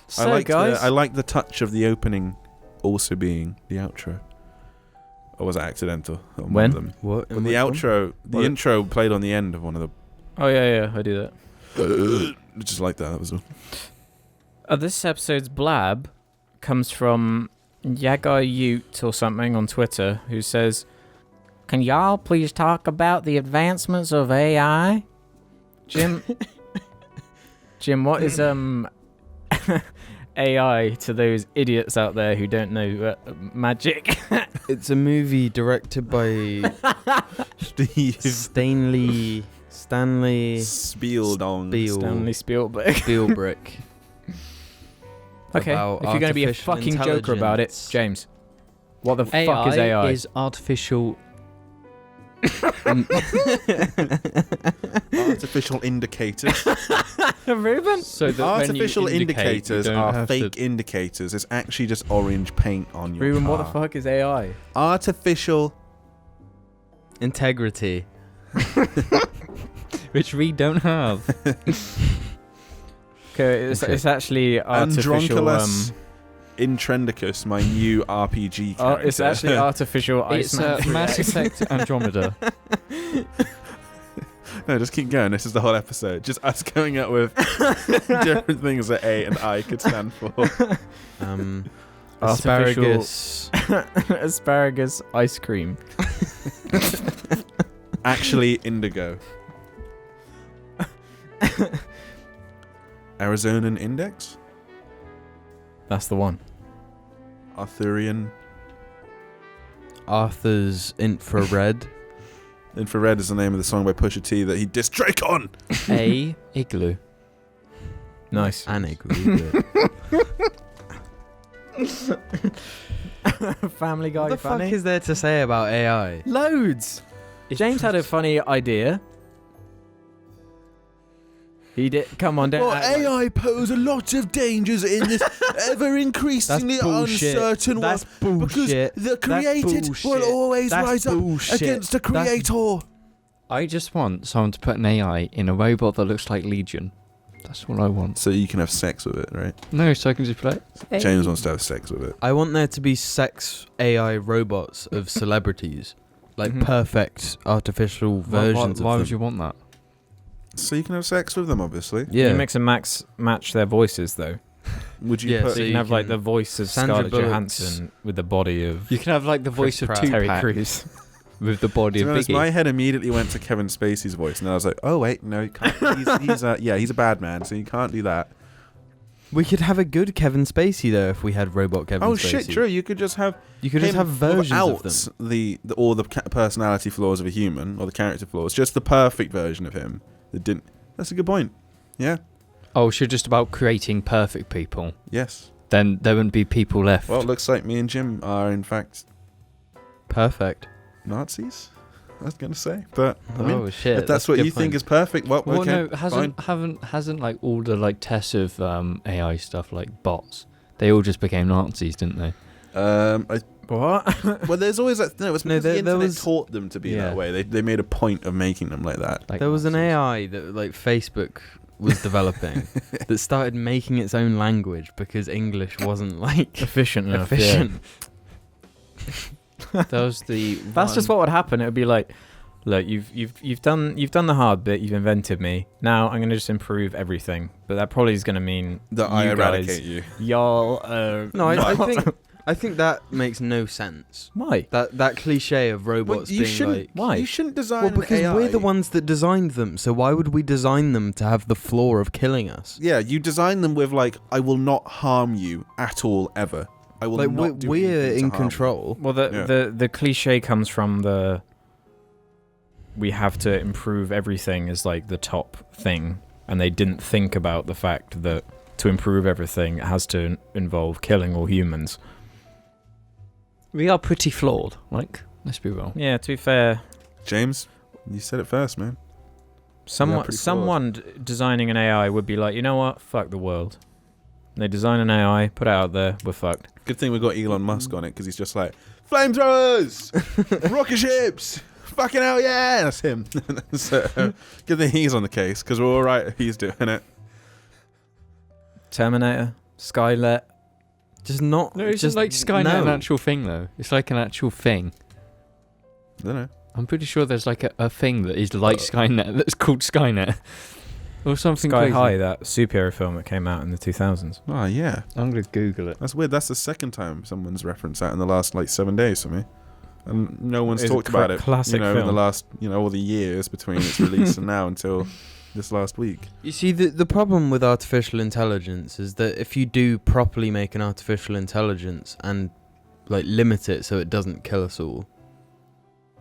So, guys, I like the touch of the opening also being the outro. Or was it accidental? On one of them? What? When the outro, the intro played on the end of one of the... Oh, yeah, I do that. Just like that was all. This episode's blab comes from Yagai Ute or something on Twitter, who says, "Can y'all please talk about the advancements of AI?" Jim, what is AI to those idiots out there who don't know magic? It's a movie directed by Stanley Spielberg. Okay, if you're going to be a fucking joker about it, James, what the fuck is AI? Is artificial... Artificial indicators. Ruben? So that artificial indicators are fake indicators. It's actually just orange paint on your Ruben, car. what the fuck is AI? Artificial integrity. Which we don't have. Okay, it's actually artificial... Andronculus Intrendicus, my new RPG character. It's actually artificial Iceman. It's Mass Effect Andromeda. No, just keep going. This is the whole episode. Just us coming up with different things that A and I could stand for. Asparagus. Asparagus ice cream. Actually, indigo. Arizonan Index? That's the one. Arthurian. Arthur's Infrared. Infrared is the name of the song by Pusha T that he dissed Drake on. A igloo. Nice. An igloo. Family Guy. What the funny? fuck is there to say about AI? Loads. James had a funny idea. He did. Come on, don't. Well, AI pose a lot of dangers in this ever increasingly uncertain world. That's bullshit. Because the created will always rise up against the creator. I just want someone to put an AI in a robot that looks like Legion. That's what I want. So you can have sex with it, right? No, so I can just play. James wants to have sex with it. I want there to be sex AI robots of celebrities. Like perfect artificial versions of them. Why would you want that? So you can have sex with them, obviously. Yeah. You mix and match their voices, though. Would you Yeah, put... So you can have like the voice of Sandra Scarlett Bullock's- Johansson with the body of You can have like the voice of Terry Tupac Crews. with the body To of be honest, Biggie. my head immediately went to Kevin Spacey's voice, and then I was like, "Oh wait, no, you can't. He's a bad man, so you can't do that." We could have a good Kevin Spacey though if we had robot Kevin Spacey. Oh shit, true. You could just have. You could just him have versions of without them. the all the personality flaws of a human or the character flaws, just the perfect version of him that didn't. That's a good point. Yeah. Oh, so just about creating perfect people. Yes. Then there wouldn't be people left. Well, it looks like me and Jim are in fact Perfect. Nazis. I was gonna say, but I mean, shit. if that's what you think is perfect, well, well, okay, no, hasn't like all the like tests of AI stuff like bots? They all just became Nazis, didn't they? What? Well, there's always that. No, it's because the internet was- taught them to be Yeah. that way. They made a point of making them like that. Like There was an Nazis. AI that like Facebook was developing that started making its own language because English wasn't like Efficient enough. efficient. That was the. That's just what would happen. It would be like, look, you've done the hard bit. You've invented me. Now I'm gonna just improve everything. But that probably is gonna mean That I you eradicate guys, you. y'all. No, I think that makes no sense. Why? That cliche of robots you being shouldn't. like. Why? You shouldn't design Well, because an AI. we're the ones that designed them, so why would we design them to have the flaw of killing us? Yeah, you design them with like, I will not harm you at all ever. I will Like not do we're anything to in harm you. control. Well, the cliche comes from the we have to improve everything is like the top thing, and they didn't think about the fact that to improve everything it has to involve killing all humans. We are pretty flawed. Like, let's be real. Yeah, to be fair, James, you said it first, man. someone designing an AI would be like, you know what? Fuck the world. They design an AI, put it out there, we're fucked. Good thing we got Elon Musk on it because he's just like flamethrowers, rocket ships, fucking hell, yeah, that's him. So, good thing he's on the case, because we're all right if he's doing it. Terminator, Skynet. Just not. No, it's just like Skynet no. an actual thing though. It's like an actual thing. I don't know. I'm pretty sure there's like a thing that is like Skynet that's called Skynet. Or something Sky crazy. High, that superhero film that came out in the 2000s. Oh, yeah. I'm going to Google it. That's weird. That's the second time someone's referenced that in the last, 7 days for me. And no one's It's a talked about it, classic in the film. last, all the years between its release and now until this last week. You see, the problem with artificial intelligence is that if you do properly make an artificial intelligence and limit it so it doesn't kill us all,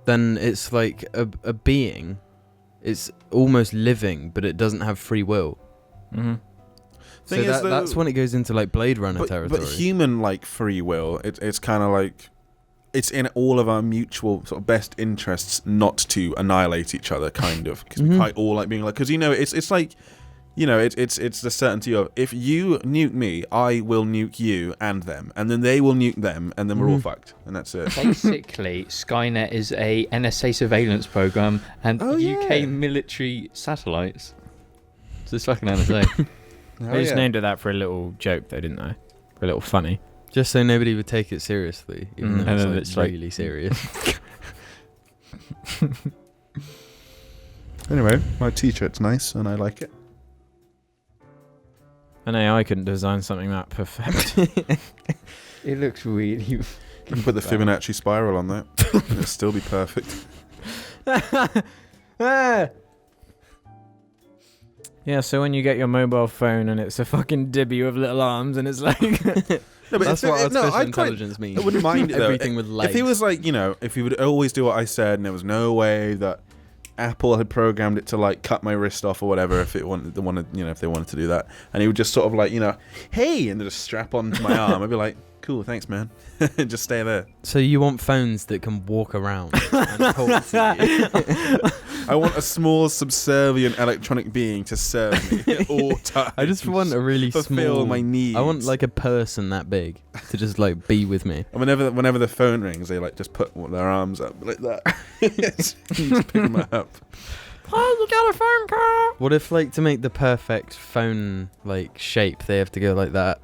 then it's like a being. It's almost living, but it doesn't have free will. Mm-hmm. Thing is, That's when it goes into Blade Runner territory. But human free will, it's kind of it's in all of our mutual sort of best interests not to annihilate each other, kind of, because we quite all being because it's like, it's the certainty of, if you nuke me, I will nuke you and them, and then they will nuke them, and then we're all fucked, and that's it. Basically, Skynet is a NSA surveillance program and UK military satellites. So it's fucking NSA. They just named it that for a little joke, though, didn't they? For a little funny. Just so nobody would take it seriously, even though And then it's it's like- really serious. Anyway, my t-shirt's nice, and I like it. An AI couldn't design something that perfect. It looks really... You can put the Fibonacci spiral on that, and it'll still be perfect. Yeah, so when you get your mobile phone and it's a fucking dibby with little arms and it's like... No, but That's if what it- no, artificial I'd quite- intelligence means. I wouldn't mind it though. Everything with legs. If he was if he would always do what I said, and there was no way that Apple had programmed it to cut my wrist off or whatever, if it wanted, if they wanted to do that, and he would just sort of hey, and just strap onto my arm, I'd be like, cool, thanks, man, and just stay there. So you want phones that can walk around and talk to you? I want a small, subservient electronic being to serve me at all times. I just want a really fulfill small. my needs. I want a person that big to just be with me. And whenever the phone rings, they just put their arms up like that. You just pick them up. Oh, you got a phone call! What if to make the perfect phone shape, they have to go like that?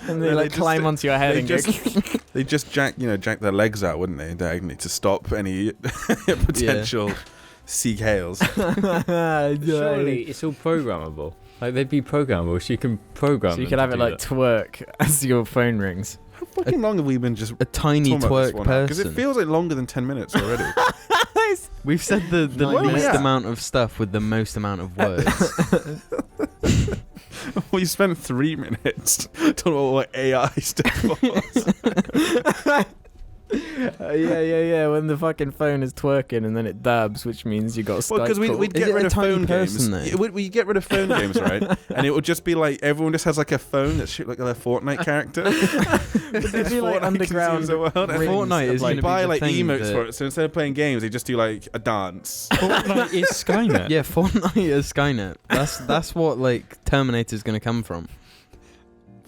And they Yeah, they climb just- onto your head They and just they just jack their legs out, wouldn't they? Diagonally to stop any potential seek hails. Surely it's all programmable. They'd be programmable, so you can program So you them could to have it do that. twerk as your phone rings. How fucking long have we been just A tiny talking about this twerk one? Because it person. feels like longer than 10 minutes already. We've said the Well, least yeah. amount of stuff with the most amount of words. We spent 3 minutes talking about what AI stuff was. Yeah. When the fucking phone is twerking and then it dabs, which means you got a Skype Well, because call. we'd Is get it rid a of tiny phone person, games. though? We get rid of phone games, right? And it would just be everyone just has a phone that's shaped like a Fortnite character. But they'd be like Fortnite underground consumes the world. And rings Fortnite of, is you gonna buy be the thing emotes that- for it. So instead of playing games, they just do a dance. Fortnite is Skynet. Yeah, Fortnite is Skynet. That's what Terminator's gonna come from.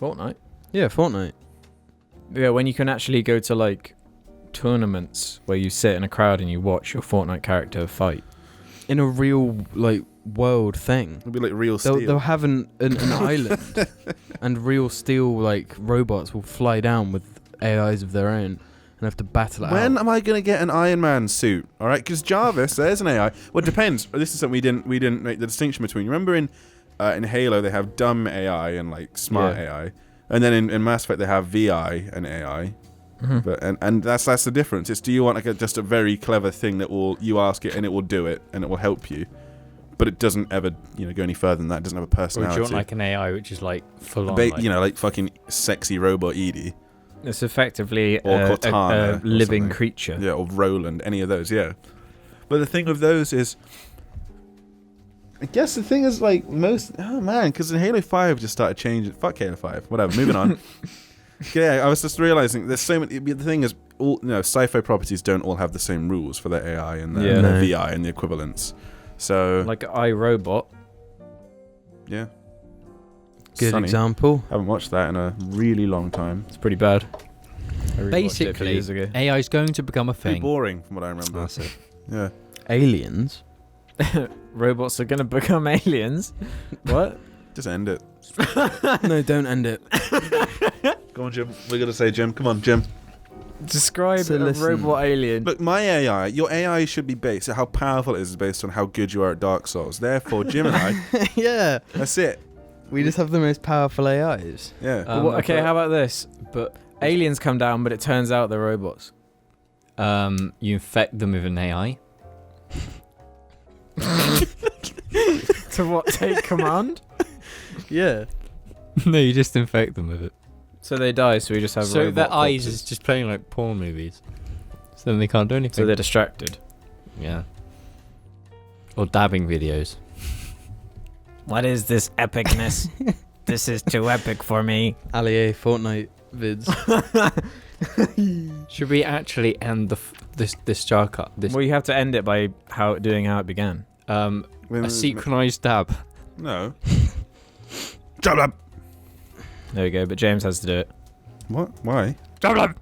Fortnite. Yeah, Fortnite. Yeah, when you can actually go to tournaments where you sit in a crowd and you watch your Fortnite character fight. In a real world thing. It'll be like real steel. They'll have an island, and real steel robots will fly down with AIs of their own and have to battle it When out. am I going to get an Iron Man suit? All right, because Jarvis, there's an AI. Well, it depends. This is something we didn't make the distinction between. You remember in Halo they have dumb AI and smart Yeah. AI, and then in Mass Effect they have VI and AI. Mm-hmm. But and that's the difference. It's, do you want just a very clever thing that you ask it and it will do it and it will help you, but it doesn't ever go any further than that. It doesn't have a Or do personality. you want an AI which is full on? Fucking sexy robot Edie. It's effectively Or a Cortana or living something. creature. Yeah, or Roland, any of those, yeah. But the thing with those is, I guess the thing is most, oh man, because in Halo 5 just started changing. Fuck Halo 5, whatever, moving on. Yeah, I was just realizing there's so many, the thing is, all sci-fi properties don't all have the same rules for their AI and their, Yeah. their No. VI and the equivalents. So, Like iRobot. yeah. Good Sunny. example. Haven't watched that in a really long time. It's pretty bad. I rewatched it a few Basically, years ago. AI is going to become a Pretty thing. boring from what I remember. That's it. Yeah. Aliens. Robots are gonna become aliens. What? Just end it. No, don't end it. Go on, Jim. We're gonna say Jim. Come on, Jim. Describe So a listen. robot alien. Look, my AI, your AI should be based, how powerful it is based on how good you are at Dark Souls. Therefore, Jim and I, Yeah. that's it. We just have the most powerful AIs. Yeah. But what- okay, how about this? But Aliens come down, but it turns out they're robots. you infect them with an AI. To what? Take command? Yeah. No, you just infect them with it. So they die, so we just have So robot their eyes corpses. is just playing like porn movies. So then they can't do anything. So they're distracted. Yeah. Or dabbing videos. What is this epicness? This is too epic for me. Allier Fortnite vids. Should we actually end this jar cut? This Well, you have to end it by how it began. a synchronized dab. No. Jab lab. There we go, but James has to do it. What? Why? Dab.